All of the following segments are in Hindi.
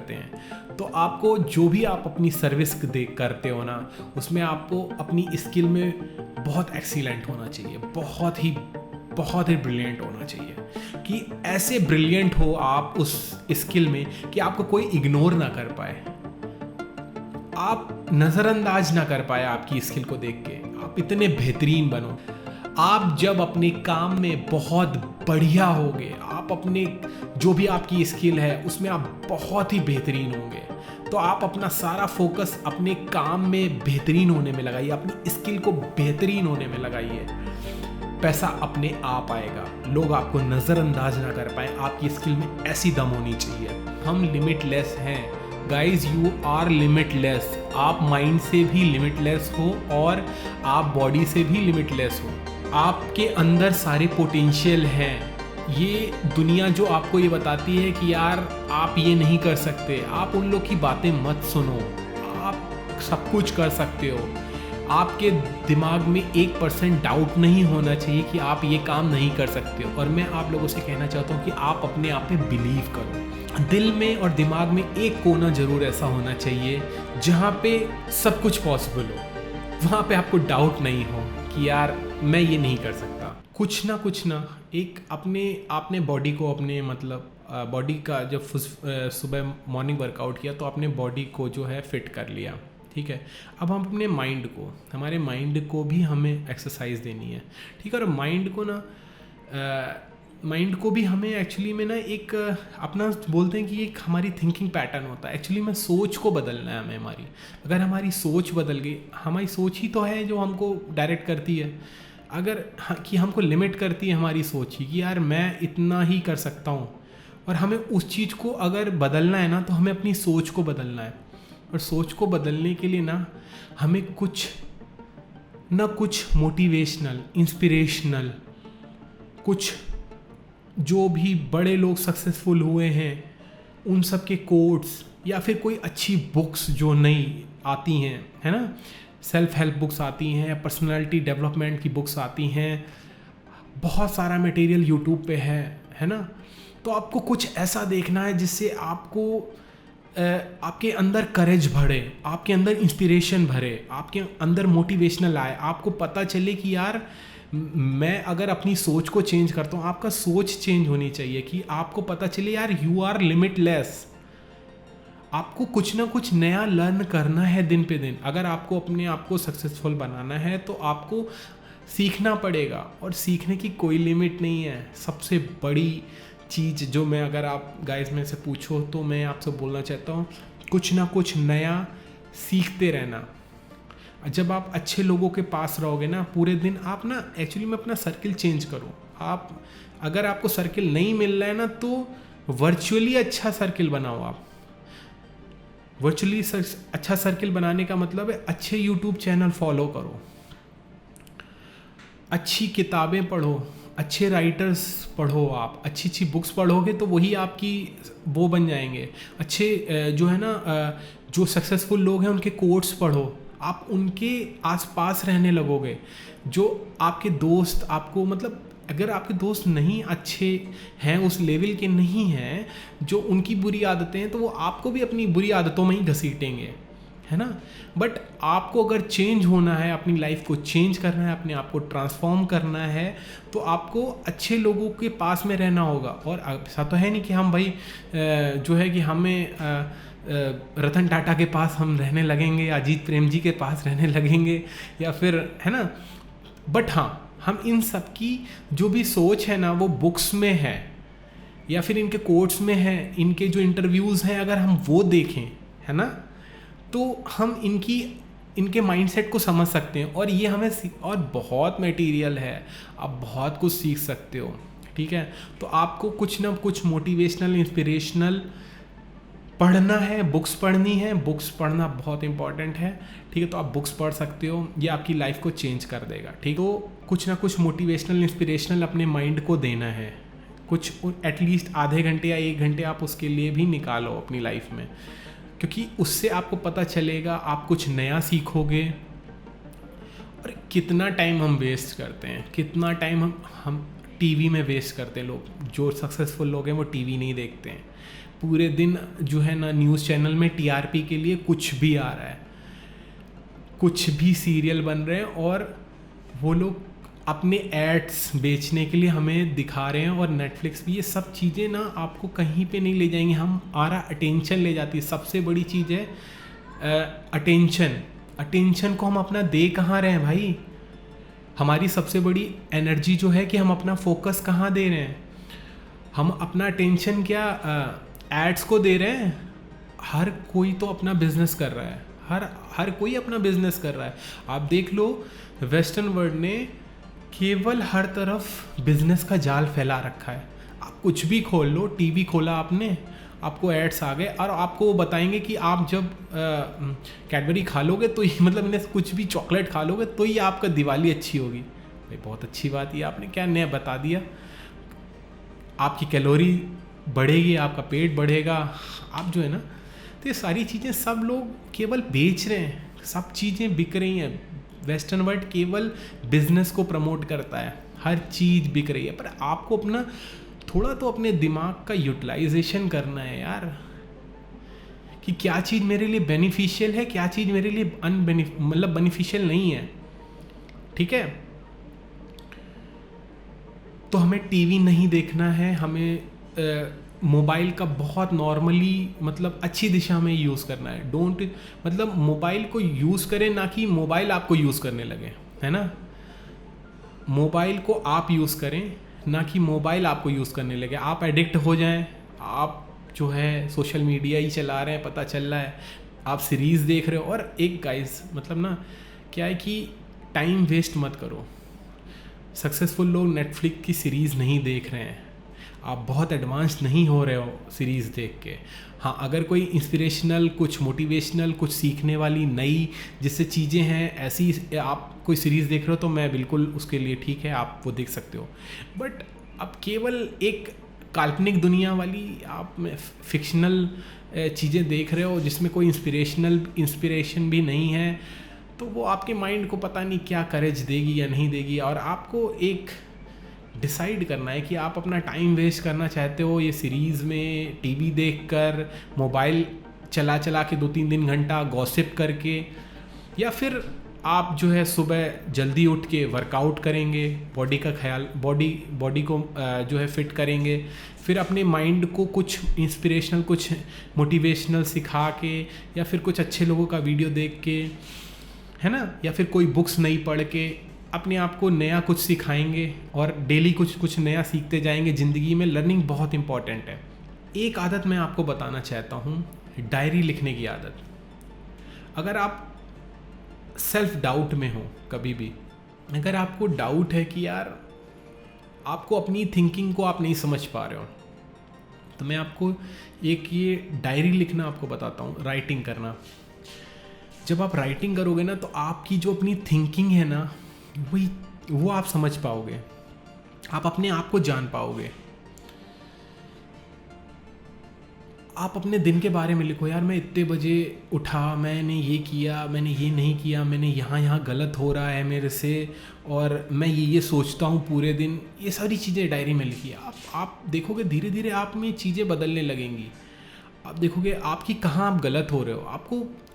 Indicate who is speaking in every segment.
Speaker 1: करते हैं। तो आपको जो भी आप अपनी सर्विस करते हो ना, उसमें आपको अपनी स्किल में बहुत एक्सीलेंट होना चाहिए, बहुत ही ब्रिलियंट होना चाहिए, कि ऐसे ब्रिलियंट हो आप उस स्किल में कि आपको कोई इग्नोर ना कर पाए, आप नज़रअंदाज ना कर पाए आपकी स्किल को देख के। आप इतने बेहतरीन बनो। आप जब अपने काम में बहुत बढ़िया होगे, आप अपने जो भी आपकी स्किल है उसमें आप बहुत ही बेहतरीन होंगे, तो आप अपना सारा फोकस अपने काम में बेहतरीन होने में लगाइए, अपनी स्किल को बेहतरीन होने में लगाइए। पैसा अपने आप आएगा, लोग आपको नज़रअंदाज ना कर पाए। आपकी स्किल में ऐसी दम होनी चाहिए। हम लिमिटलेस हैं गाइज, यू आर लिमिटलेस। आप माइंड से भी लिमिटलेस हो और आप बॉडी से भी लिमिटलेस हो। आपके अंदर सारे पोटेंशियल हैं। ये दुनिया जो आपको ये बताती है कि यार आप ये नहीं कर सकते, आप उन लोग की बातें मत सुनो। आप सब कुछ कर सकते हो। आपके दिमाग में 1% डाउट नहीं होना चाहिए कि आप ये काम नहीं कर सकते हो। और मैं आप लोगों से कहना चाहता हूँ कि आप अपने आप पे बिलीव करो। दिल में और दिमाग में एक कोना ज़रूर ऐसा होना चाहिए जहाँ पे सब कुछ पॉसिबल हो, वहाँ पे आपको डाउट नहीं हो कि यार मैं ये नहीं कर सकता। कुछ ना एक आपने बॉडी को अपने मतलब बॉडी का जब सुबह मॉर्निंग वर्कआउट किया तो आपने बॉडी को जो है फिट कर लिया, ठीक है। अब हम अपने हमारे माइंड को भी हमें एक्सरसाइज देनी है, ठीक है। और माइंड को भी हमें एक्चुअली में ना एक अपना बोलते हैं कि एक हमारी थिंकिंग पैटर्न होता है। एक्चुअली में सोच को बदलना है हमें हमारी। अगर हमारी सोच बदल गई, हमारी सोच ही तो है जो हमको डायरेक्ट करती है। अगर कि हमको लिमिट करती है हमारी सोच ही कि यार मैं इतना ही कर सकता हूँ, और हमें उस चीज़ को अगर बदलना है ना तो हमें अपनी सोच को बदलना है। और सोच को बदलने के लिए ना हमें कुछ मोटिवेशनल, इंस्पिरेशनल, कुछ जो भी बड़े लोग सक्सेसफुल हुए हैं उन सब के कोट्स, या फिर कोई अच्छी बुक्स जो नई आती हैं, है ना, सेल्फ हेल्प बुक्स आती हैं, पर्सनालिटी डेवलपमेंट की बुक्स आती हैं, बहुत सारा मटेरियल यूट्यूब पे है ना। तो आपको कुछ ऐसा देखना है जिससे आपके अंदर करेज भरे, आपके अंदर इंस्पिरेशन भरे, आपके अंदर मोटिवेशनल आए। आपको पता चले कि यार मैं अगर अपनी सोच को चेंज करता हूँ, आपका सोच चेंज होनी चाहिए कि आपको पता चले यार यू आर लिमिटलेस। आपको कुछ ना कुछ नया लर्न करना है दिन पे दिन। अगर आपको अपने आप को सक्सेसफुल बनाना है तो आपको सीखना पड़ेगा, और सीखने की कोई लिमिट नहीं है। सबसे बड़ी चीज़ जो मैं अगर आप गाइस में से पूछो तो मैं आपसे बोलना चाहता हूँ, कुछ ना कुछ नया सीखते रहना। जब आप अच्छे लोगों के पास रहोगे ना पूरे दिन, आप ना एक्चुअली में अपना सर्किल चेंज करो। आप अगर आपको सर्किल नहीं मिल रहा है ना तो वर्चुअली अच्छा सर्किल बनाओ। आप वर्चुअली अच्छा सर्किल बनाने का मतलब है अच्छे यूट्यूब चैनल फॉलो करो, अच्छी किताबें पढ़ो, अच्छे राइटर्स पढ़ो। आप अच्छी बुक्स पढ़ोगे तो वही आपकी वो बन जाएंगे। अच्छे जो है ना जो सक्सेसफुल लोग हैं उनके कोट्स पढ़ो, आप उनके आसपास रहने लगोगे। जो आपके दोस्त आपको मतलब अगर आपके दोस्त नहीं अच्छे हैं, उस लेवल के नहीं हैं जो उनकी बुरी आदतें हैं, तो वो आपको भी अपनी बुरी आदतों में ही घसीटेंगे, है ना। बट आपको अगर चेंज होना है, अपनी लाइफ को चेंज करना है, अपने आप को ट्रांसफॉर्म करना है, तो आपको अच्छे लोगों के पास में रहना होगा। और ऐसा तो है नहीं कि हम भाई जो है कि हमें रतन टाटा के पास हम रहने लगेंगे, अजीत प्रेम जी के पास रहने लगेंगे, या फिर है ना। बट हाँ, हम इन सब की जो भी सोच है ना वो बुक्स में है या फिर इनके कोट्स में है, इनके जो इंटरव्यूज़ हैं अगर हम वो देखें, है ना, तो हम इनके माइंडसेट को समझ सकते हैं। और ये हमें और बहुत मटेरियल है, आप बहुत कुछ सीख सकते हो, ठीक है। तो आपको कुछ ना कुछ मोटिवेशनल, इंस्पिरेशनल पढ़ना है, बुक्स पढ़नी है। बुक्स पढ़ना बहुत इंपॉर्टेंट है, ठीक है। तो आप बुक्स पढ़ सकते हो, ये आपकी लाइफ को चेंज कर देगा, ठीक। तो कुछ ना कुछ मोटिवेशनल, इंस्पिरेशनल अपने माइंड को देना है। कुछ एटलीस्ट आधे घंटे या 1 घंटे आप उसके लिए भी निकालो अपनी लाइफ में, क्योंकि उससे आपको पता चलेगा, आप कुछ नया सीखोगे। और कितना टाइम हम वेस्ट करते हैं, कितना टाइम हम टीवी में वेस्ट करते हैं। लोग जो सक्सेसफुल लोग हैं वो टीवी नहीं देखते हैं, पूरे दिन जो है ना न्यूज़ चैनल में टीआरपी के लिए कुछ भी आ रहा है, कुछ भी सीरियल बन रहे हैं और वो लोग अपने एड्स बेचने के लिए हमें दिखा रहे हैं। और नेटफ्लिक्स भी, ये सब चीज़ें ना आपको कहीं पे नहीं ले जाएंगी, हमारा अटेंशन ले जाती है। सबसे बड़ी चीज़ है अटेंशन को हम अपना दे कहाँ रहे हैं भाई। हमारी सबसे बड़ी एनर्जी जो है कि हम अपना फोकस कहाँ दे रहे हैं। हम अपना अटेंशन क्या एड्स को दे रहे हैं। हर कोई तो अपना बिजनेस कर रहा है, हर कोई अपना बिजनेस कर रहा है। आप देख लो वेस्टर्न वर्ल्ड ने केवल हर तरफ बिजनेस का जाल फैला रखा है। आप कुछ भी खोल लो, टीवी खोला आपने, आपको एड्स आ गए और आपको वो बताएंगे कि आप जब कैडबरी खा लोगे तो ये मतलब इन्हें कुछ भी चॉकलेट खा लोगे तो ये आपका दिवाली अच्छी होगी। भाई बहुत अच्छी बात, ये आपने क्या नया बता दिया। आपकी कैलोरी बढ़ेगी, आपका पेट बढ़ेगा, आप जो है ना, तो ये सारी चीज़ें सब लोग केवल बेच रहे हैं, सब चीज़ें बिक रही हैं। वेस्टर्न वर्ल्ड केवल बिजनेस को प्रमोट करता है, हर चीज़ बिक रही है। पर आपको अपना थोड़ा तो अपने दिमाग का यूटिलाइजेशन करना है यार, कि क्या चीज़ मेरे लिए बेनिफिशियल है, क्या चीज़ मेरे लिए मतलब बेनिफिशियल नहीं है। ठीक है, तो हमें टीवी नहीं देखना है, हमें मोबाइल का बहुत नॉर्मली मतलब अच्छी दिशा में यूज़ करना है। डोंट मतलब मोबाइल को यूज़ करें, ना कि मोबाइल आपको यूज़ करने लगे, है ना। मोबाइल को आप यूज़ करें, ना कि मोबाइल आपको यूज़ करने लगे। आप एडिक्ट हो जाएं, आप जो है सोशल मीडिया ही चला रहे हैं, पता चल रहा है, आप सीरीज़ देख रहे हो। और एक गाइस मतलब ना क्या है कि टाइम वेस्ट मत करो। सक्सेसफुल लोग नेटफ्लिक्स की सीरीज़ नहीं देख रहे हैं, आप बहुत एडवांस नहीं हो रहे हो सीरीज़ देख के। हाँ, अगर कोई इंस्पिरेशनल, कुछ मोटिवेशनल, कुछ सीखने वाली नई जिससे चीज़ें हैं, ऐसी आप कोई सीरीज़ देख रहे हो तो मैं बिल्कुल उसके लिए ठीक है, आप वो देख सकते हो। बट अब केवल एक काल्पनिक दुनिया वाली आप फिक्शनल चीज़ें देख रहे हो जिसमें कोई इंस्पिरेशन भी नहीं है, तो वो आपके माइंड को पता नहीं क्या करेज देगी या नहीं देगी। और आपको एक डिसाइड करना है कि आप अपना टाइम वेस्ट करना चाहते हो ये सीरीज़ में, टीवी देखकर, मोबाइल चला के 2-3 घंटा गॉसिप करके, या फिर आप जो है सुबह जल्दी उठ के वर्कआउट करेंगे, बॉडी का ख्याल, बॉडी को जो है फिट करेंगे, फिर अपने माइंड को कुछ इंस्पिरेशनल, कुछ मोटिवेशनल सिखा के, या फिर कुछ अच्छे लोगों का वीडियो देख के, है ना, या फिर कोई बुक्स नहीं पढ़ के अपने आप को नया कुछ सिखाएंगे और डेली कुछ नया सीखते जाएंगे। ज़िंदगी में लर्निंग बहुत इंपॉर्टेंट है। एक आदत मैं आपको बताना चाहता हूँ, डायरी लिखने की आदत। अगर आप सेल्फ डाउट में हो, कभी भी अगर आपको डाउट है कि यार आपको अपनी थिंकिंग को आप नहीं समझ पा रहे हो, तो मैं आपको एक ये डायरी लिखना आपको बताता हूँ, राइटिंग करना। जब आप राइटिंग करोगे ना तो आपकी जो अपनी थिंकिंग है ना, वो आप समझ पाओगे, आप अपने आप को जान पाओगे। आप अपने दिन के बारे में लिखो, यार मैं इतने बजे उठा, मैंने ये किया, मैंने ये नहीं किया, मैंने यहाँ गलत हो रहा है मेरे से, और मैं ये सोचता हूँ पूरे दिन। ये सारी चीज़ें डायरी में लिखिए। आप देखोगे धीरे धीरे आप में चीज़ें बदलने लगेंगी। आप देखोगे आपकी कहाँ आप गलत हो रहे हो।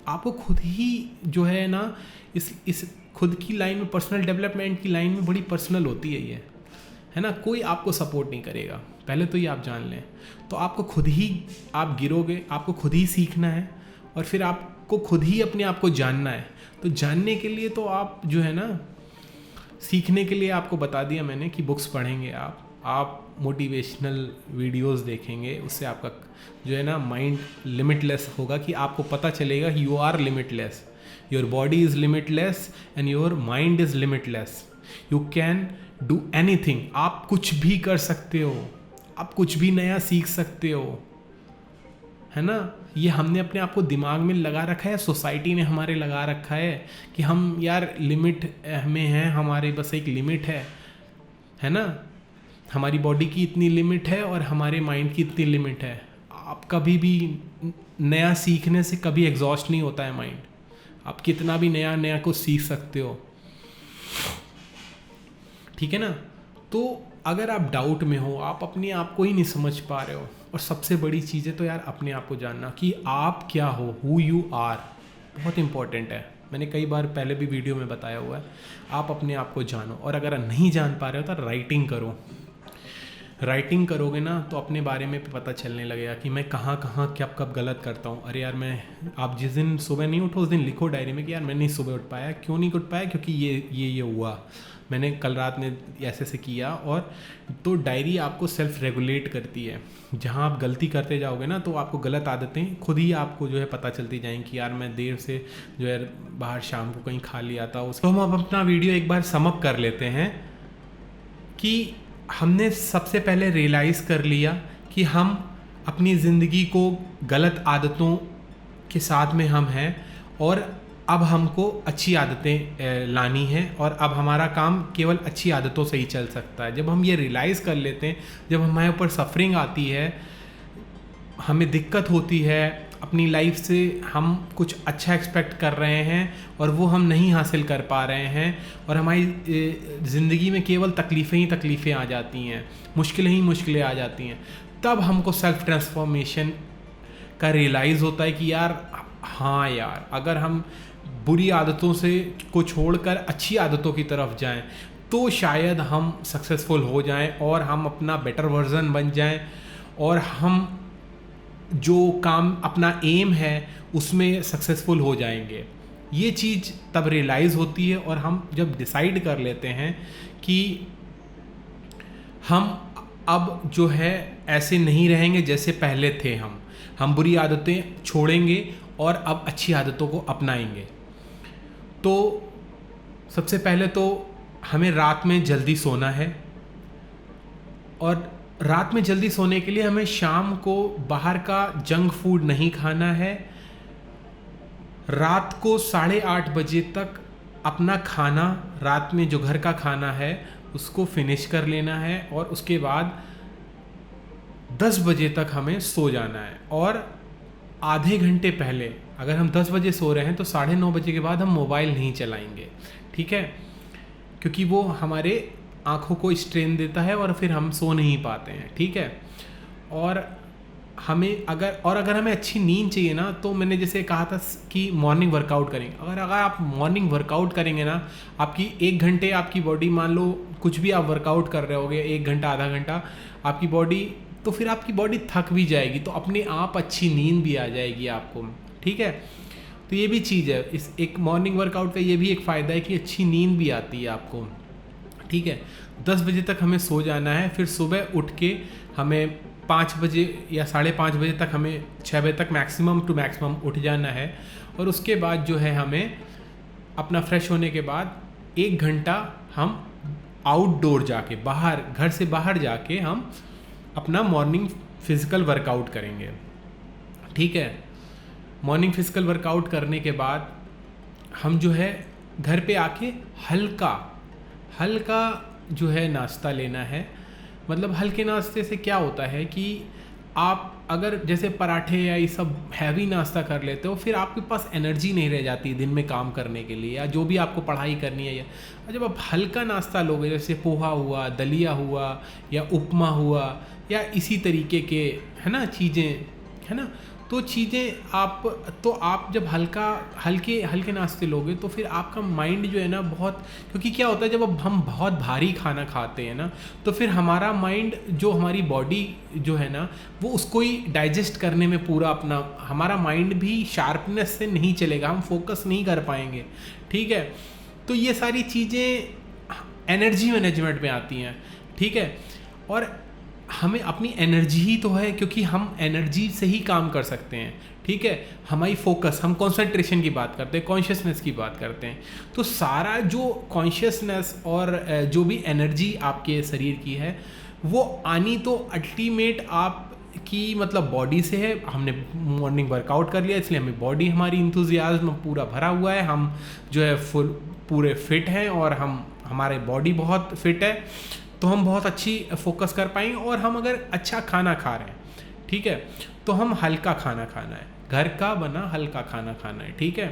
Speaker 1: आपको खुद ही जो है ना, इस खुद की लाइन में, पर्सनल डेवलपमेंट की लाइन में बड़ी पर्सनल होती है ये, है ना। कोई आपको सपोर्ट नहीं करेगा, पहले तो ये आप जान लें। तो आपको खुद ही आप गिरोगे, आपको खुद ही सीखना है, और फिर आपको खुद ही अपने आप को जानना है। तो जानने के लिए तो आप जो है ना, सीखने के लिए आपको बता दिया मैंने कि बुक्स पढ़ेंगे आप मोटिवेशनल वीडियोस देखेंगे, उससे आपका जो है ना माइंड लिमिटलेस होगा, कि आपको पता चलेगा you are limitless, your body is limitless and your mind is limitless. You can do anything, आप कुछ भी कर सकते हो, आप कुछ भी नया सीख सकते हो, है ना। ये हमने अपने आप को दिमाग में लगा रखा है, सोसाइटी ने हमारे लगा रखा है कि हम यार लिमिट में हैं, हमारे बस एक लिमिट है ना। हमारी बॉडी की इतनी लिमिट है और हमारे माइंड की इतनी लिमिट है। आप कभी भी नया सीखने से कभी एग्जॉस्ट नहीं होता है माइंड। आप कितना भी नया कुछ सीख सकते हो, ठीक है ना। तो अगर आप डाउट में हो, आप अपने आप को ही नहीं समझ पा रहे हो, और सबसे बड़ी चीज़ है तो यार अपने आप को जानना कि आप क्या हो, हु यू आर, बहुत इंपॉर्टेंट है। मैंने कई बार पहले भी वीडियो में बताया हुआ है, आप अपने आप को जानो। और अगर नहीं जान पा रहे हो तो राइटिंग करो। राइटिंग करोगे ना तो अपने बारे में पता चलने लगेगा कि मैं कहाँ कहाँ कब कब गलत करता हूँ। अरे यार आप जिस दिन सुबह नहीं उठो उस दिन लिखो डायरी में कि यार मैं नहीं सुबह उठ पाया, क्यों नहीं उठ पाया, क्योंकि ये हुआ, मैंने कल रात में ऐसे से किया। और तो डायरी आपको सेल्फ रेगुलेट करती है। जहाँ आप गलती करते जाओगे ना तो आपको गलत आदतें खुद ही आपको जो है पता चलती जाएंगी कि यार मैं देर से जो है बाहर शाम को कहीं खा लिया था। उसको हम अब अपना वीडियो एक बार समअप कर लेते हैं कि हमने सबसे पहले रियलाइज़ कर लिया कि हम अपनी ज़िंदगी को गलत आदतों के साथ में हम हैं, और अब हमको अच्छी आदतें लानी हैं, और अब हमारा काम केवल अच्छी आदतों से ही चल सकता है। जब हम ये रियलाइज़ कर लेते हैं, जब हमारे ऊपर सफरिंग आती है, हमें दिक्कत होती है अपनी लाइफ से, हम कुछ अच्छा एक्सपेक्ट कर रहे हैं और वो हम नहीं हासिल कर पा रहे हैं, और हमारी ज़िंदगी में केवल तकलीफ़ें ही तकलीफ़ें आ जाती हैं, मुश्किलें ही मुश्किलें आ जाती हैं, तब हमको सेल्फ ट्रांसफॉर्मेशन का रियलाइज़ होता है कि यार हाँ यार, अगर हम बुरी आदतों से को छोड़कर अच्छी आदतों की तरफ जाएं तो शायद हम सक्सेसफुल हो जाएं और हम अपना बेटर वर्जन बन जाएं, और हम जो काम अपना एम है उसमें सक्सेसफुल हो जाएंगे। ये चीज़ तब रियलाइज़ होती है, और हम जब डिसाइड कर लेते हैं कि हम अब जो है ऐसे नहीं रहेंगे जैसे पहले थे, हम बुरी आदतें छोड़ेंगे और अब अच्छी आदतों को अपनाएंगे। तो सबसे पहले तो हमें रात में जल्दी सोना है, और रात में जल्दी सोने के लिए हमें शाम को बाहर का जंक फूड नहीं खाना है। रात को 8:30 बजे तक अपना खाना, रात में जो घर का खाना है उसको फिनिश कर लेना है, और उसके बाद 10 बजे तक हमें सो जाना है। और आधे घंटे पहले, अगर हम 10 बजे सो रहे हैं तो 9:30 बजे के बाद हम मोबाइल नहीं चलाएंगे, ठीक है, क्योंकि वो हमारे आँखों को स्ट्रेन देता है और फिर हम सो नहीं पाते हैं, ठीक है। और अगर हमें अच्छी नींद चाहिए ना, तो मैंने जैसे कहा था कि मॉर्निंग वर्कआउट करेंगे। अगर आप मॉर्निंग वर्कआउट करेंगे ना, आपकी 1 घंटे आपकी बॉडी, मान लो कुछ भी आप वर्कआउट कर रहे होगे 1 घंटा आधा घंटा आपकी बॉडी, तो फिर आपकी बॉडी थक भी जाएगी, तो अपने आप अच्छी नींद भी आ जाएगी आपको, ठीक है। तो ये भी चीज़ है, इस एक मॉर्निंग वर्कआउट का ये भी एक फ़ायदा है कि अच्छी नींद भी आती है आपको, ठीक है। 10 बजे तक हमें सो जाना है, फिर सुबह उठ के हमें 5 बजे या 5:30 बजे तक, हमें 6 बजे तक मैक्सिमम टू मैक्सिमम उठ जाना है। और उसके बाद जो है हमें अपना फ्रेश होने के बाद 1 घंटा हम आउटडोर जाके, बाहर, घर से बाहर जाके हम अपना मॉर्निंग फिज़िकल वर्कआउट करेंगे, ठीक है। मॉर्निंग फिज़िकल वर्कआउट करने के बाद हम जो है घर पे आके हल्का जो है नाश्ता लेना है। मतलब हल्के नाश्ते से क्या होता है कि आप अगर जैसे पराठे या ये सब हैवी नाश्ता कर लेते हो, फिर आपके पास एनर्जी नहीं रह जाती दिन में काम करने के लिए, या जो भी आपको पढ़ाई करनी है। या जब आप हल्का नाश्ता लोगे, जैसे पोहा हुआ, दलिया हुआ, या उपमा हुआ, या इसी तरीके के, है ना, चीज़ें, है ना, तो चीज़ें आप जब हल्के नाश्ते लोगे तो फिर आपका माइंड जो है ना बहुत, क्योंकि क्या होता है जब हम बहुत भारी खाना खाते हैं ना, तो फिर हमारा माइंड, जो हमारी बॉडी जो है ना, वो उसको ही डाइजेस्ट करने में पूरा अपना, हमारा माइंड भी शार्पनेस से नहीं चलेगा, हम फोकस नहीं कर पाएंगे, ठीक है। तो ये सारी चीज़ें एनर्जी मैनेजमेंट में आती हैं, ठीक है। और हमें अपनी एनर्जी ही तो है, क्योंकि हम एनर्जी से ही काम कर सकते हैं, ठीक है। हमारी फोकस, हम कंसंट्रेशन की बात करते हैं, कॉन्शियसनेस की बात करते हैं, तो सारा जो कॉन्शियसनेस और जो भी एनर्जी आपके शरीर की है वो आनी तो अल्टीमेट आपकी मतलब बॉडी से है। हमने मॉर्निंग वर्कआउट कर लिया, इसलिए हमें बॉडी, हमारी इंथुजियाज्म पूरा भरा हुआ है, हम जो है पूरे फिट हैं, और हमारे बॉडी बहुत फिट है, तो हम बहुत अच्छी फोकस कर पाएंगे। और हम अगर अच्छा खाना खा रहे हैं, ठीक है, तो हम हल्का खाना खाना है, घर का बना हल्का खाना खाना है, ठीक है।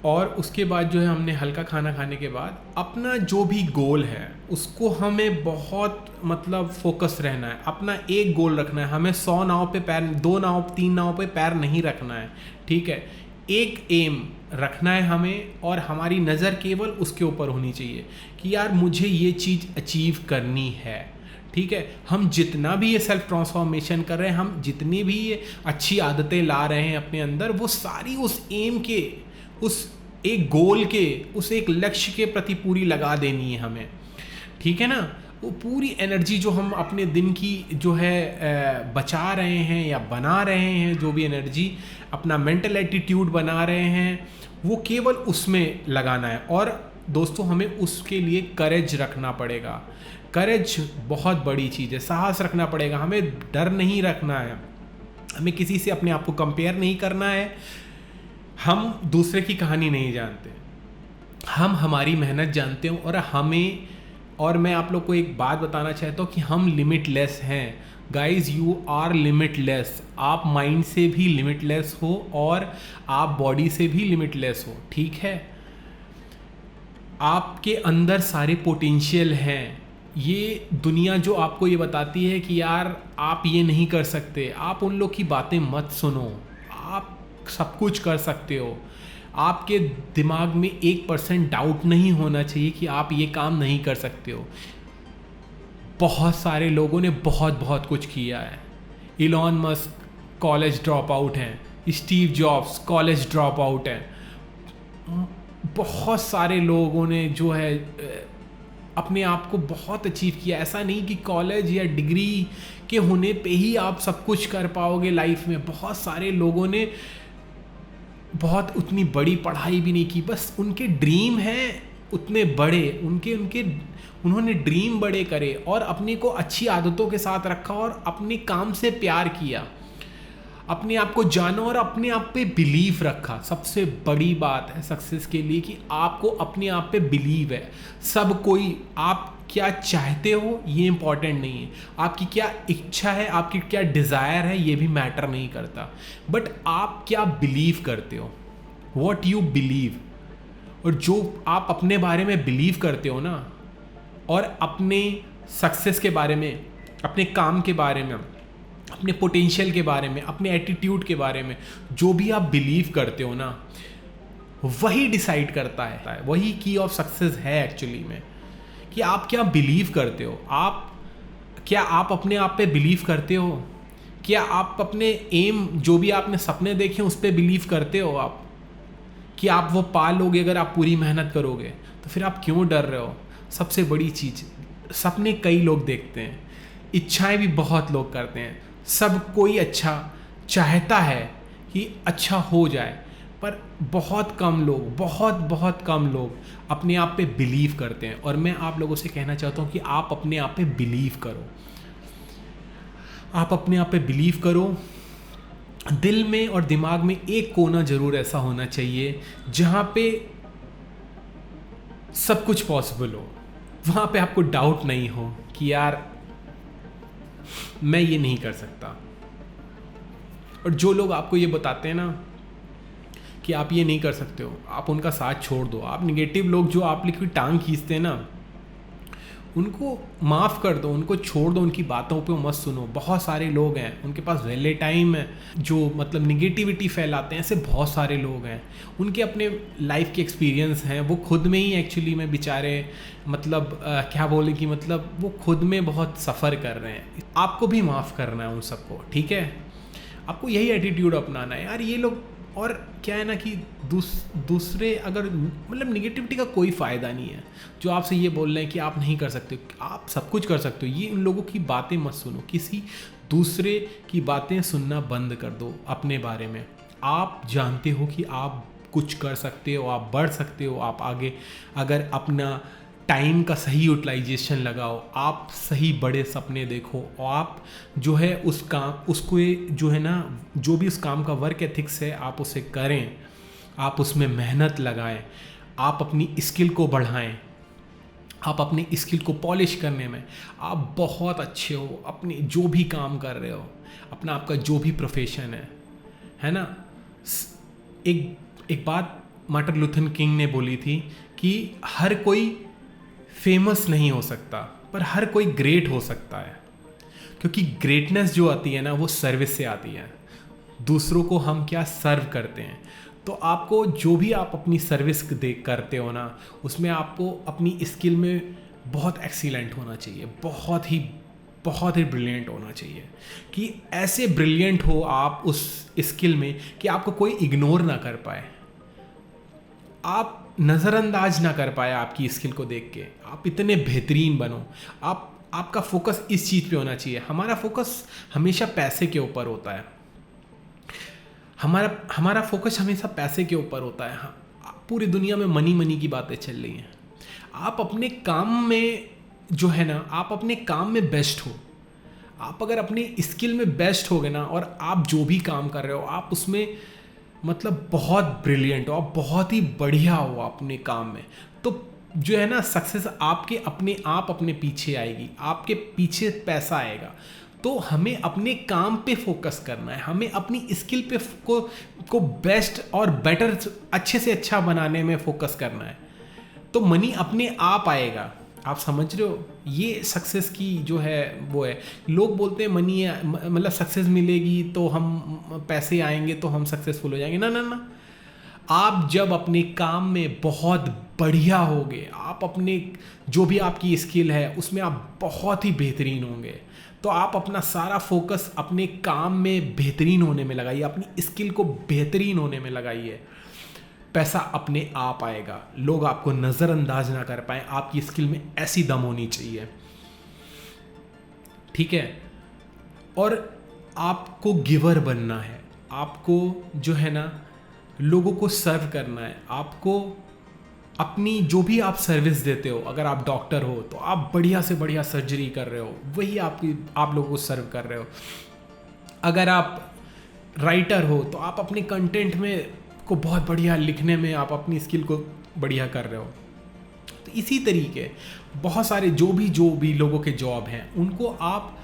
Speaker 1: और उसके बाद जो है हमने हल्का खाना खाने के बाद अपना जो भी गोल है उसको हमें बहुत मतलब फोकस रहना है, अपना एक गोल रखना है। हमें 100 नाव पे पैर, 2 नाव 3 नाव पे पैर नहीं रखना है, ठीक है। एक एम रखना है हमें और हमारी नज़र केवल उसके ऊपर होनी चाहिए कि यार मुझे ये चीज़ अचीव करनी है, ठीक है। हम जितना भी ये सेल्फ ट्रांसफॉर्मेशन कर रहे हैं, हम जितनी भी ये अच्छी आदतें ला रहे हैं अपने अंदर, वो सारी उस एम के, उस एक गोल के, उस एक लक्ष्य के प्रति पूरी लगा देनी है हमें, ठीक है ना। वो पूरी एनर्जी जो हम अपने दिन की जो है बचा रहे हैं या बना रहे हैं, जो भी एनर्जी अपना मेंटल एटीट्यूड बना रहे हैं, वो केवल उसमें लगाना है। और दोस्तों हमें उसके लिए करेज रखना पड़ेगा। करेज बहुत बड़ी चीज़ है, साहस रखना पड़ेगा, हमें डर नहीं रखना है, हमें किसी से अपने आप को कंपेयर नहीं करना है। हम दूसरे की कहानी नहीं जानते, हम हमारी मेहनत जानते हो। और मैं आप लोग को एक बात बताना चाहता हूँ कि हम लिमिटलेस हैं गाइज, यू आर लिमिटलेस। आप माइंड से भी लिमिटलेस हो और आप बॉडी से भी लिमिटलेस हो, ठीक है। आपके अंदर सारे पोटेंशियल हैं। ये दुनिया जो आपको ये बताती है कि यार आप ये नहीं कर सकते, आप उन लोग की बातें मत सुनो, आप सब कुछ कर सकते हो। आपके दिमाग में 1% डाउट नहीं होना चाहिए कि आप ये काम नहीं कर सकते हो। बहुत सारे लोगों ने बहुत बहुत कुछ किया है। Elon Musk college drop out हैं, Steve Jobs college drop out हैं। बहुत सारे लोगों ने जो है अपने आप को बहुत अचीव किया। ऐसा नहीं कि कॉलेज या डिग्री के होने पे ही आप सब कुछ कर पाओगे लाइफ में। बहुत सारे लोगों ने बहुत उतनी बड़ी पढ़ाई भी नहीं की, बस उनके ड्रीम हैं उतने बड़े, उन्होंने ड्रीम बड़े करे और अपने को अच्छी आदतों के साथ रखा और अपने काम से प्यार किया, अपने आप को जाना और अपने आप पे बिलीव रखा। सबसे बड़ी बात है सक्सेस के लिए कि आपको अपने आप पे बिलीव है। सब कोई, आप क्या चाहते हो ये इम्पॉर्टेंट नहीं है, आपकी क्या इच्छा है, आपकी क्या डिज़ायर है, ये भी मैटर नहीं करता, बट आप क्या बिलीव करते हो, वॉट यू बिलीव। और जो आप अपने बारे में बिलीव करते हो ना, और अपने सक्सेस के बारे में, अपने काम के बारे में, अपने पोटेंशियल के बारे में, अपने एटीट्यूड के बारे में, जो भी आप बिलीव करते हो ना, वही डिसाइड करता है, वही की ऑफ सक्सेस है एक्चुअली में, कि आप क्या बिलीव करते हो। क्या आप अपने आप पे बिलीव करते हो? क्या आप अपने एम, जो भी आपने सपने देखे उस पर बिलीव करते हो आप कि आप वो पा लोगे अगर आप पूरी मेहनत करोगे? तो फिर आप क्यों डर रहे हो? सबसे बड़ी चीज़, सपने कई लोग देखते हैं, इच्छाएं भी बहुत लोग करते हैं, सब कोई अच्छा चाहता है कि अच्छा हो जाए, पर बहुत कम लोग, बहुत कम लोग अपने आप पे बिलीव करते हैं। और मैं आप लोगों से कहना चाहता हूँ कि आप अपने आप पे बिलीव करो, आप अपने आप पे बिलीव करो। दिल में और दिमाग में एक कोना ज़रूर ऐसा होना चाहिए जहाँ पे सब कुछ पॉसिबल हो, वहाँ पे आपको डाउट नहीं हो कि यार मैं ये नहीं कर सकता। और जो लोग आपको ये बताते हैं ना कि आप ये नहीं कर सकते हो, आप उनका साथ छोड़ दो। आप निगेटिव लोग जो आप लिखी टांग खींचते हैं ना, उनको माफ़ कर दो, उनको छोड़ दो, उनकी बातों पे मत सुनो। बहुत सारे लोग हैं, उनके पास वेले टाइम है, जो मतलब निगेटिविटी फैलाते हैं। ऐसे बहुत सारे लोग हैं, उनके अपने लाइफ के एक्सपीरियंस हैं, वो खुद में ही एक्चुअली में बेचारे मतलब क्या बोले कि मतलब वो खुद में बहुत सफ़र कर रहे हैं। आपको भी माफ़ करना है उन सबको, ठीक है। आपको यही एटीट्यूड अपनाना है यार। ये लोग, और क्या है ना कि दूसरे अगर मतलब निगेटिविटी का कोई फ़ायदा नहीं है। जो आपसे ये बोल रहे हैं कि आप नहीं कर सकते, आप सब कुछ कर सकते हो, ये उन लोगों की बातें मत सुनो। किसी दूसरे की बातें सुनना बंद कर दो अपने बारे में। आप जानते हो कि आप कुछ कर सकते हो, आप बढ़ सकते हो, आप आगे अगर अपना टाइम का सही यूटिलाइजेशन लगाओ, आप सही बड़े सपने देखो, और आप जो है उस काम, उसको जो है ना, जो भी उस काम का वर्क एथिक्स है आप उसे करें, आप उसमें मेहनत लगाएं, आप अपनी स्किल को बढ़ाएं, आप अपनी स्किल को पॉलिश करने में आप बहुत अच्छे हो। अपने जो भी काम कर रहे हो, अपना आपका जो भी प्रोफेशन है ना। एक बात मार्टिन लूथर किंग ने बोली थी कि हर कोई फेमस नहीं हो सकता पर हर कोई ग्रेट हो सकता है, क्योंकि ग्रेटनेस जो आती है ना वो सर्विस से आती है। दूसरों को हम क्या सर्व करते हैं। तो आपको जो भी आप अपनी सर्विस करते हो ना, उसमें आपको अपनी स्किल में बहुत एक्सीलेंट होना चाहिए, बहुत ही ब्रिलियंट होना चाहिए, कि ऐसे ब्रिलियंट हो आप उस स्किल में कि आपको कोई इग्नोर ना कर पाए, आप नज़रअंदाज ना कर पाए आपकी स्किल को देख के। आप इतने बेहतरीन बनो, आपका फोकस इस चीज़ पे होना चाहिए। हमारा फोकस हमेशा पैसे के ऊपर होता है, हमारा फोकस हमेशा पैसे के ऊपर होता है। हाँ, पूरी दुनिया में मनी की बातें चल रही हैं। आप अपने काम में जो है ना, आप अपने काम में बेस्ट हो। आप अगर अपनी स्किल में बेस्ट होगे ना, और आप जो भी काम कर रहे हो आप उसमें मतलब बहुत ब्रिलियंट हो, आप बहुत ही बढ़िया हो अपने काम में, तो जो है ना सक्सेस आपके अपने पीछे आएगी, आपके पीछे पैसा आएगा। तो हमें अपने काम पे फोकस करना है, हमें अपनी स्किल पे को बेस्ट और बेटर, अच्छे से अच्छा बनाने में फोकस करना है, तो मनी अपने आप आएगा। आप समझ रहे हो, ये सक्सेस की जो है वो है। लोग बोलते हैं मनी है, मतलब सक्सेस मिलेगी तो हम पैसे आएंगे तो हम सक्सेसफुल हो जाएंगे। ना ना ना, आप जब अपने काम में बहुत बढ़िया होगे, आप अपने जो भी आपकी स्किल है उसमें आप बहुत ही बेहतरीन होंगे, तो आप अपना सारा फोकस अपने काम में बेहतरीन होने में लगाइए, अपनी स्किल को बेहतरीन होने में लगाइए। पैसा अपने आप आएगा, लोग आपको नज़रअंदाज ना कर पाए। आपकी स्किल में ऐसी दम होनी चाहिए, ठीक है। और आपको गिवर बनना है, आपको जो है ना लोगों को सर्व करना है। आपको अपनी जो भी आप सर्विस देते हो, अगर आप डॉक्टर हो तो आप बढ़िया से बढ़िया सर्जरी कर रहे हो, वही आप लोगों को सर्व कर रहे हो। अगर आप राइटर हो तो आप अपने कंटेंट में को बहुत बढ़िया लिखने में आप अपनी स्किल को बढ़िया कर रहे हो। तो इसी तरीके बहुत सारे जो भी लोगों के जॉब हैं उनको आप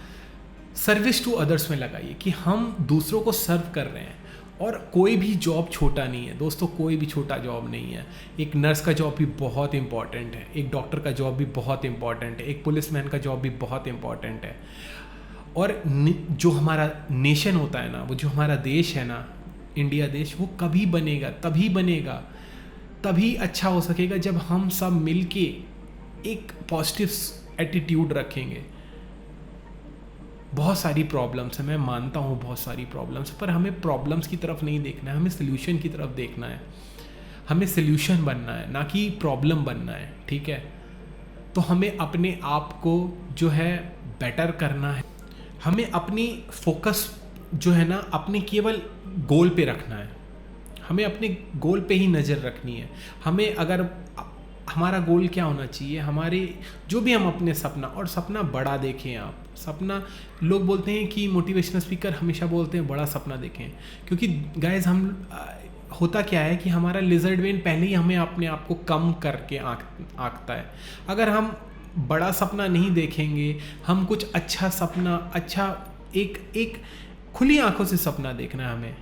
Speaker 1: सर्विस टू अदर्स में लगाइए, कि हम दूसरों को सर्व कर रहे हैं। और कोई भी जॉब छोटा नहीं है दोस्तों, कोई भी छोटा जॉब नहीं है। एक नर्स का जॉब भी बहुत इंपॉर्टेंट है, एक डॉक्टर का जॉब भी बहुत इंपॉर्टेंट है, एक पुलिसमैन का जॉब भी बहुत इंपॉर्टेंट है। और जो हमारा नेशन होता है ना, वो जो हमारा देश है ना, इंडिया देश, वो कभी बनेगा, तभी अच्छा हो सकेगा जब हम सब मिलके एक पॉजिटिव एटीट्यूड रखेंगे। बहुत सारी प्रॉब्लम्स हैं, मैं मानता हूँ बहुत सारी प्रॉब्लम्स, पर हमें प्रॉब्लम्स की तरफ नहीं देखना है, हमें सोल्यूशन की तरफ देखना है। हमें सोल्यूशन बनना है, ना कि प्रॉब्लम बनना है, ठीक है। तो हमें अपने आप को जो है बेटर करना है, हमें अपनी फोकस जो है ना अपने केवल गोल पे रखना है, हमें अपने गोल पे ही नज़र रखनी है। हमें अगर हमारा गोल क्या होना चाहिए, हमारे जो भी हम अपने सपना बड़ा देखें। आप सपना, लोग बोलते हैं कि मोटिवेशनल स्पीकर हमेशा बोलते हैं बड़ा सपना देखें, क्योंकि गाइस होता क्या है कि हमारा लिजर्ड ब्रेन पहले ही हमें अपने आप को कम करके आंकता है। अगर हम बड़ा सपना नहीं देखेंगे, हम कुछ अच्छा सपना, एक खुली आंखों से सपना देखना है हमें।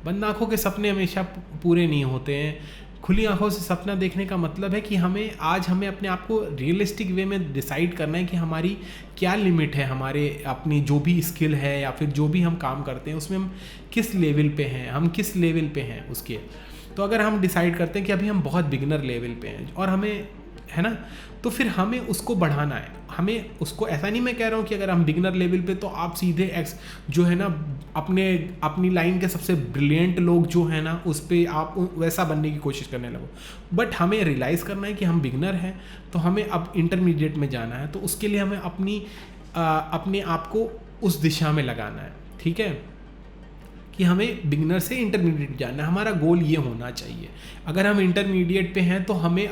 Speaker 1: बंद आंखों के सपने हमेशा पूरे नहीं होते हैं। खुली आंखों से सपना देखने का मतलब है कि हमें अपने आप को रियलिस्टिक वे में डिसाइड करना है कि हमारी क्या लिमिट है, हमारे अपनी जो भी स्किल है या फिर जो भी हम काम करते हैं उसमें हम किस लेवल पे हैं, उसके। तो अगर हम डिसाइड करते हैं कि अभी हम बहुत बिगिनर लेवल पे हैं और हमें है ना, तो फिर हमें उसको बढ़ाना है। हमें उसको, ऐसा नहीं मैं कह रहा हूँ कि अगर हम बिगिनर लेवल पे तो आप सीधे जो है ना अपनी लाइन के सबसे ब्रिलियंट लोग जो है ना उस पर आप वैसा बनने की कोशिश करने लगो। बट हमें रियलाइज़ करना है कि हम बिगिनर हैं, तो हमें अब इंटरमीडिएट में जाना है, तो उसके लिए हमें अपने आप को उस दिशा में लगाना है, ठीक है, कि हमें बिगिनर से इंटरमीडिएट जाना है। हमारा गोल ये होना चाहिए। अगर हम इंटरमीडिएट पे हैं तो हमें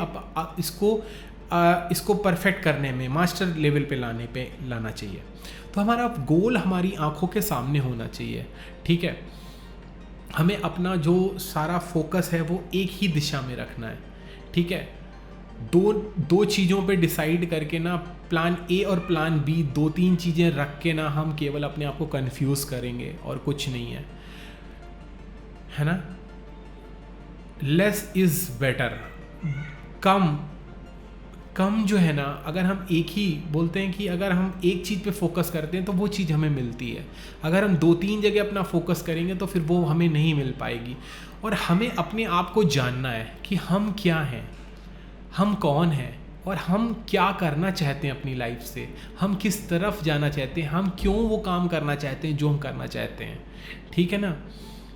Speaker 1: इसको परफेक्ट करने में मास्टर लेवल पे लाना चाहिए। तो हमारा गोल हमारी आंखों के सामने होना चाहिए, ठीक है। हमें अपना जो सारा फोकस है वो एक ही दिशा में रखना है, ठीक है। दो चीज़ों पे डिसाइड करके ना, प्लान ए और प्लान बी, 2-3 चीज़ें रख के ना हम केवल अपने आप को कंफ्यूज करेंगे और कुछ नहीं है ना। Less is better. कम कम जो है ना, अगर हम एक ही बोलते हैं कि अगर हम एक चीज़ पे फोकस करते हैं तो वो चीज़ हमें मिलती है। अगर हम 2-3 जगह अपना फोकस करेंगे तो फिर वो हमें नहीं मिल पाएगी। और हमें अपने आप को जानना है कि हम क्या हैं, हम कौन हैं, और हम क्या करना चाहते हैं अपनी लाइफ से, हम किस तरफ जाना चाहते हैं, हम क्यों वो काम करना चाहते हैं जो हम करना चाहते हैं। ठीक है ना।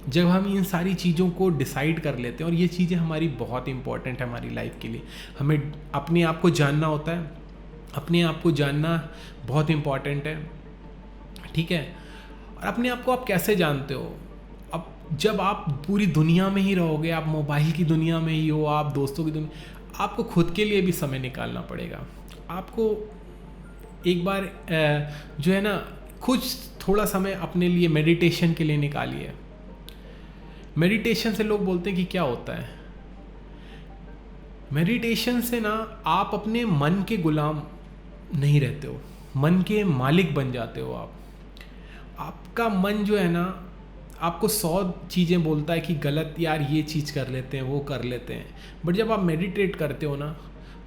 Speaker 1: जब हम इन सारी चीज़ों को डिसाइड कर लेते हैं, और ये चीज़ें हमारी बहुत इंपॉर्टेंट है हमारी लाइफ के लिए, हमें अपने आप को जानना होता है, अपने आप को जानना बहुत इंपॉर्टेंट है। ठीक है। और अपने आप को आप कैसे जानते हो? अब जब आप पूरी दुनिया में ही रहोगे, आप मोबाइल की दुनिया में ही हो, आप दोस्तों की दुनिया, आपको खुद के लिए भी समय निकालना पड़ेगा। आपको एक बार जो है ना, कुछ थोड़ा समय अपने लिए मेडिटेशन के लिए निकालिए। मेडिटेशन से लोग बोलते हैं कि क्या होता है। मेडिटेशन से ना आप अपने मन के गुलाम नहीं रहते हो, मन के मालिक बन जाते हो आप। आपका मन जो है ना, आपको 100 चीज़ें बोलता है कि गलत यार, ये चीज़ कर लेते हैं, वो कर लेते हैं, बट जब आप मेडिटेट करते हो ना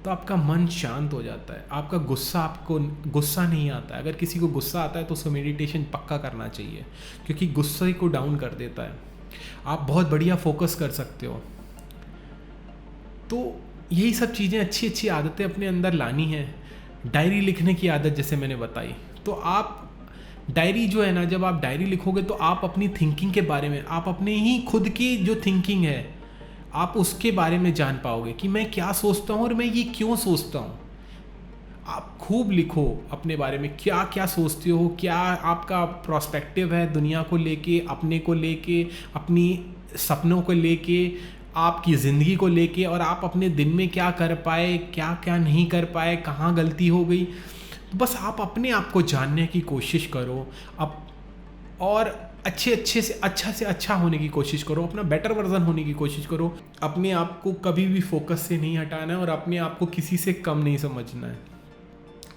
Speaker 1: तो आपका मन शांत हो जाता है। आपका आपको गुस्सा नहीं आता है। अगर किसी को गुस्सा आता है तो उसको मेडिटेशन पक्का करना चाहिए, क्योंकि गुस्से को डाउन कर देता है। आप बहुत बढ़िया फोकस कर सकते हो। तो यही सब चीज़ें, अच्छी अच्छी आदतें अपने अंदर लानी है। डायरी लिखने की आदत जैसे मैंने बताई, तो आप डायरी जो है ना, जब आप डायरी लिखोगे तो आप अपनी थिंकिंग के बारे में, आप अपने ही खुद की जो थिंकिंग है, आप उसके बारे में जान पाओगे कि मैं क्या सोचता हूँ और मैं ये क्यों सोचता हूँ। आप खूब लिखो अपने बारे में, क्या क्या सोचते हो, क्या आपका प्रोस्पेक्टिव है दुनिया को लेके, अपने को लेके, अपनी सपनों को लेके, आपकी ज़िंदगी को लेके, और आप अपने दिन में क्या कर पाए, क्या क्या नहीं कर पाए, कहाँ गलती हो गई। बस आप अपने आप को जानने की कोशिश करो अब, और अच्छे से अच्छा होने की कोशिश करो, अपना बेटर वर्जन होने की कोशिश करो। अपने आप को कभी भी फोकस से नहीं हटाना है, और अपने आप को किसी से कम नहीं समझना है।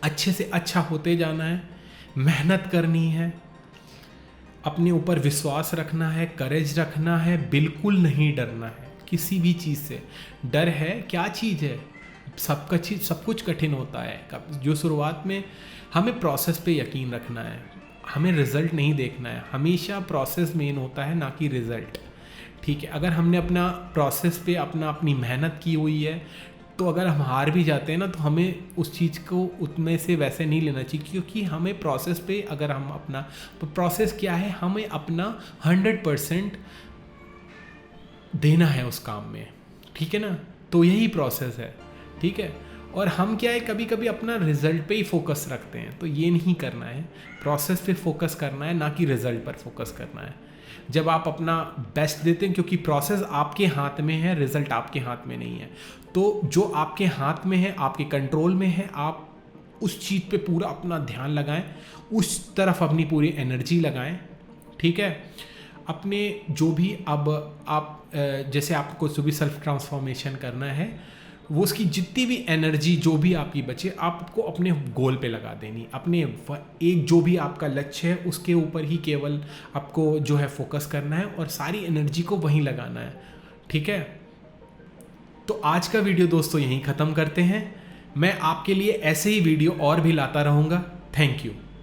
Speaker 1: अच्छे से अच्छा होते जाना है, मेहनत करनी है, अपने ऊपर विश्वास रखना है, करेज रखना है, बिल्कुल नहीं डरना है किसी भी चीज़ से। डर है क्या चीज़ है? सब कुछ कठिन होता है। जो शुरुआत में हमें प्रोसेस पे यकीन रखना है, हमें रिज़ल्ट नहीं देखना है। हमेशा प्रोसेस मेन होता है, ना कि रिज़ल्ट। ठीक है। अगर हमने अपना प्रोसेस पे अपनी मेहनत की हुई है, तो अगर हम हार भी जाते हैं ना, तो हमें उस चीज़ को उतने से वैसे नहीं लेना चाहिए, क्योंकि हमें प्रोसेस पे, अगर हम अपना प्रोसेस क्या है, हमें अपना 100% देना है उस काम में। ठीक है ना। तो यही प्रोसेस है। ठीक है। और हम क्या है, कभी कभी अपना रिजल्ट पे ही फोकस रखते हैं, तो ये नहीं करना है। प्रोसेस पे फोकस करना है, ना कि रिजल्ट पर फोकस करना है। जब आप अपना बेस्ट देते हैं, क्योंकि प्रोसेस आपके हाथ में है, रिजल्ट आपके हाथ में नहीं है, तो जो आपके हाथ में है, आपके कंट्रोल में है, आप उस चीज़ पे पूरा अपना ध्यान लगाएं, उस तरफ अपनी पूरी एनर्जी लगाएं। ठीक है। अपने जो भी, अब आप जैसे आपको जो भी सेल्फ ट्रांसफॉर्मेशन करना है, वो उसकी जितनी भी एनर्जी जो भी आपकी बचे, आपको अपने गोल पे लगा देनी। अपने एक जो भी आपका लक्ष्य है उसके ऊपर ही केवल आपको जो है फोकस करना है, और सारी एनर्जी को वहीं लगाना है। ठीक है। तो आज का वीडियो दोस्तों यहीं ख़त्म करते हैं। मैं आपके लिए ऐसे ही वीडियो और भी लाता रहूँगा। Thank you.